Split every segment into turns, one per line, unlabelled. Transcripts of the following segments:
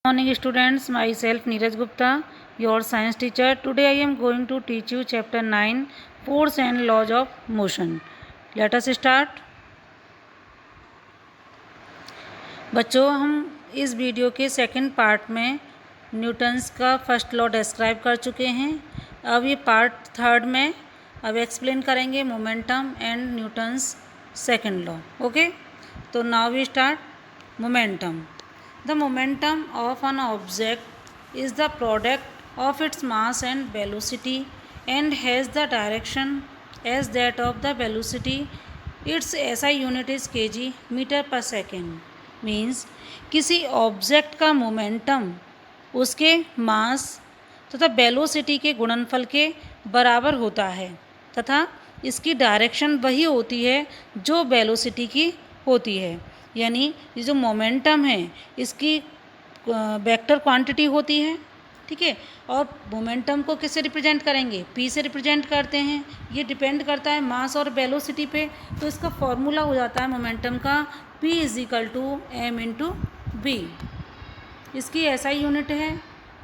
Morning students, myself Neeraj Gupta, your science teacher. Today I am going to teach you chapter 9, Force and Laws of Motion. Let us start. बच्चों, हम इस video के second part में Newton's का first law describe कर चुके हैं। अब ये पार्ट थर्ड में अब एक्सप्लेन करेंगे momentum and Newton's second law. Okay, तो now we start. Momentum. The momentum of an object is the product of its mass and velocity and has the direction as that of the velocity. Its SI unit is kg meter per second. Means किसी object का momentum उसके मास तथा velocity के गुणनफल के बराबर होता है तथा इसकी डायरेक्शन वही होती है जो वेलोसिटी की होती है। यानी ये जो मोमेंटम है इसकी वेक्टर क्वांटिटी होती है, ठीक है। और मोमेंटम को किससे रिप्रेजेंट करेंगे? p से रिप्रेजेंट करते हैं। ये डिपेंड करता है मास और वेलोसिटी पे। तो इसका फॉर्मूला हो जाता है मोमेंटम का p = m × v। इसकी SI यूनिट है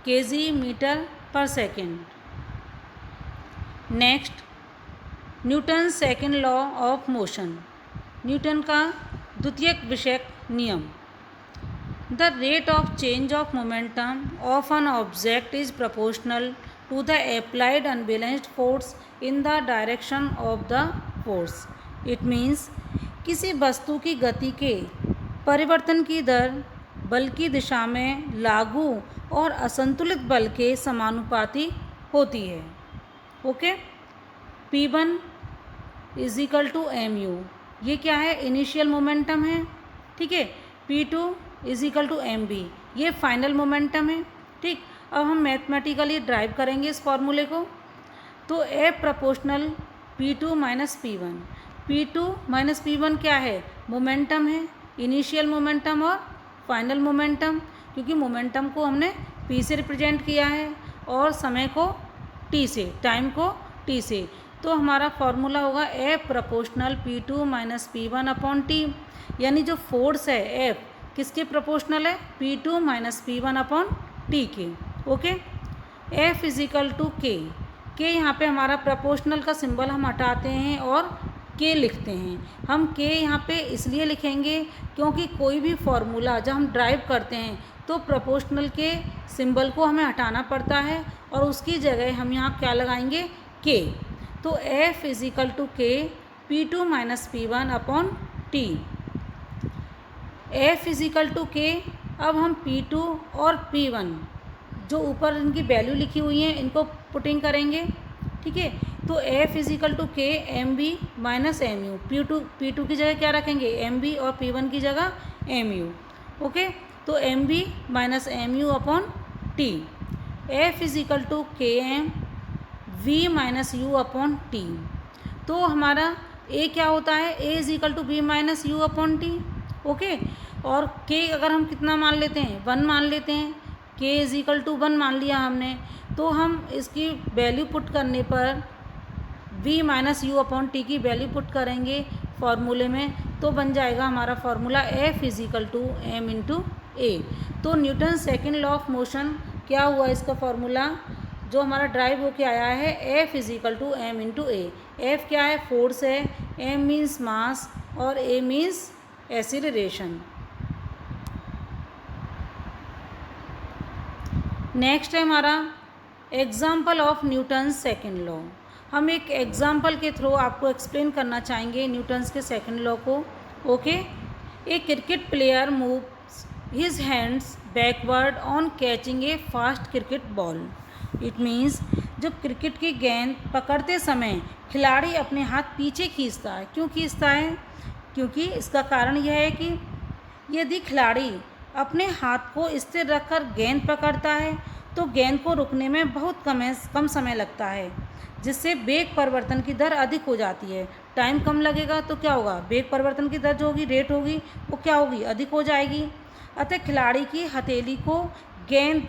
kg metre per second. Next, Newton second law of motion. Newton का द्वितीयक विषयक नियम। The rate of change of momentum of an object is proportional to the applied unbalanced force in the direction of the force. It means किसी वस्तु की गति के परिवर्तन की दर बल की दिशा में लागू और असंतुलित बल के समानुपाती होती है। Okay, P1 = mu। ये क्या है? इनिशियल मोमेंटम है, ठीक है। P2 = mv। ये फाइनल मोमेंटम है, ठीक। अब हम मैथमेटिकली ड्राइव करेंगे इस फॉर्मूले को। तो F proportional P2 - P1। P2 - P1 क्या है? मोमेंटम है, इनिशियल मोमेंटम और फाइनल मोमेंटम। क्योंकि मोमेंटम को हमने P से रिप्रेजेंट किया है और समय को T से, टाइम को T से। तो हमारा फॉर्मूला होगा F प्रोपोर्शनल P2 - P1/T। यानी जो फोर्स है F किसके प्रोपोर्शनल है? P2 - P1/T के। Okay, F = K। K यहाँ पे हमारा प्रोपोर्शनल का सिंबल हम हटाते हैं और K लिखते हैं। हम K यहाँ पे इसलिए लिखेंगे क्योंकि कोई भी फॉर्मूला जब हम ड्राइव करते हैं तो प्रोपोर्शनल के सिंबल को हमें हटाना पड़ता है और उसकी जगह हम यहाँ क्या लगाएंगे? K। तो F = K P2 - P1/T। F = K। अब हम P2 और P1 जो ऊपर इनकी वैल्यू लिखी हुई है इनको पुटिंग करेंगे, ठीक है। तो F = K mv - mu। P2 की जगह क्या रखेंगे? mv और P1 की जगह mu। ओके, तो mv - mu/T। F = Km v - u/T। तो हमारा A क्या होता है? A = v - u/T। ओके, और K अगर हम कितना मान लेते हैं? 1 मान लेते हैं। K = 1 मान लिया हमने। तो हम इसकी वैल्यू पुट करने पर v - u/T की वैल्यू पुट करेंगे फॉर्मूले में, तो बन जाएगा हमारा फॉर्मूला F = m × A। तो Newton second law of motion क्या हुआ? इसका फॉर्मूला जो हमारा ड्राइव होके आया है F = m × A। F क्या है? फोर्स है, m मीन्स मास और A मीन्स एक्सीलरेशन। नेक्स्ट है हमारा example of Newton's second law. हम एक एग्जाम्पल के थ्रू आपको एक्सप्लेन करना चाहेंगे न्यूटन्स के सेकेंड लॉ को। Okay, A cricket player moves his hands backward on catching A fast cricket ball. It means जब क्रिकेट की गेंद पकड़ते समय खिलाड़ी अपने हाथ पीछे खींचता है। क्यों खींचता है? क्योंकि इसका कारण यह है कि यदि खिलाड़ी अपने हाथ को स्थिर रखकर गेंद पकड़ता है तो गेंद को रुकने में बहुत कम समय लगता है, जिससे वेग परिवर्तन की दर अधिक हो जाती है। टाइम कम लगेगा तो क्या होगा? वेग परिवर्तन की दर जो होगी, रेट होगी, वो क्या होगी? अधिक हो जाएगी। अतः खिलाड़ी की हथेली को गेंद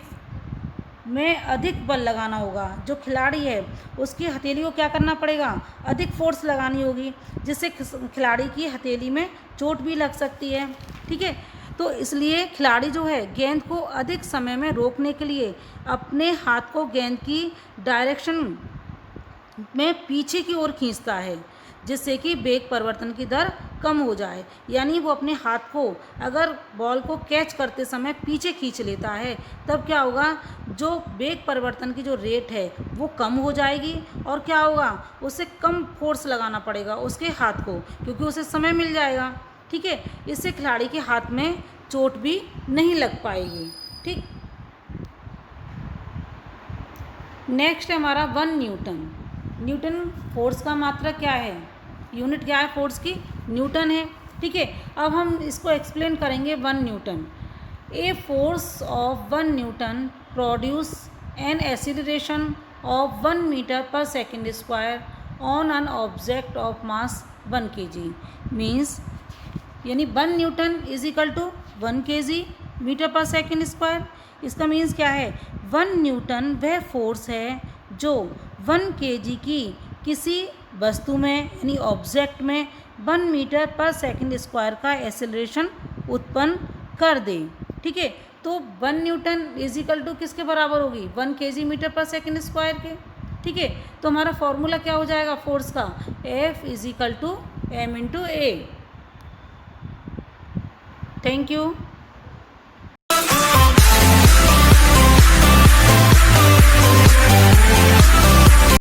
में अधिक बल लगाना होगा। जो खिलाड़ी है उसकी हथेली को क्या करना पड़ेगा? अधिक फोर्स लगानी होगी, जिससे खिलाड़ी की हथेली में चोट भी लग सकती है, ठीक है। तो इसलिए खिलाड़ी जो है गेंद को अधिक समय में रोकने के लिए अपने हाथ को गेंद की डायरेक्शन में पीछे की ओर खींचता है, जिससे कि वेग परिवर्तन की दर कम हो जाए। यानी वो अपने हाथ को अगर बॉल को कैच करते समय पीछे खींच लेता है, तब क्या होगा, जो वेग परिवर्तन की जो रेट है वो कम हो जाएगी और क्या होगा, उसे कम फोर्स लगाना पड़ेगा उसके हाथ को, क्योंकि उसे समय मिल जाएगा। ठीक है, इससे खिलाड़ी के हाथ में चोट भी नहीं लग पाएगी। ठीक, नेक्स्ट है हमारा 1 न्यूटन। न्यूटन फोर्स का मात्रक क्या है, यूनिट क्या है फोर्स की, न्यूटन है। ठीक है, अब हम इसको एक्सप्लेन करेंगे। 1 newton, a force of 1 newton produce an acceleration of 1 metre per second square on an object of mass 1 kg। Means यानी 1 newton is equal to 1 kg metre per second square. इसका means क्या है, 1 Newton वह force है जो 1 kg की किसी वस्तु में यानी ऑब्जेक्ट में 1 मीटर पर सेकेंड स्क्वायर का एक्सेलरेशन उत्पन्न कर दे। ठीक है, तो 1 न्यूटन इज इक्वल टू किसके बराबर होगी, 1 kg metre per second square के। ठीक है, तो हमारा फॉर्मूला क्या हो जाएगा फोर्स का, F is equal to m into A. Thank you.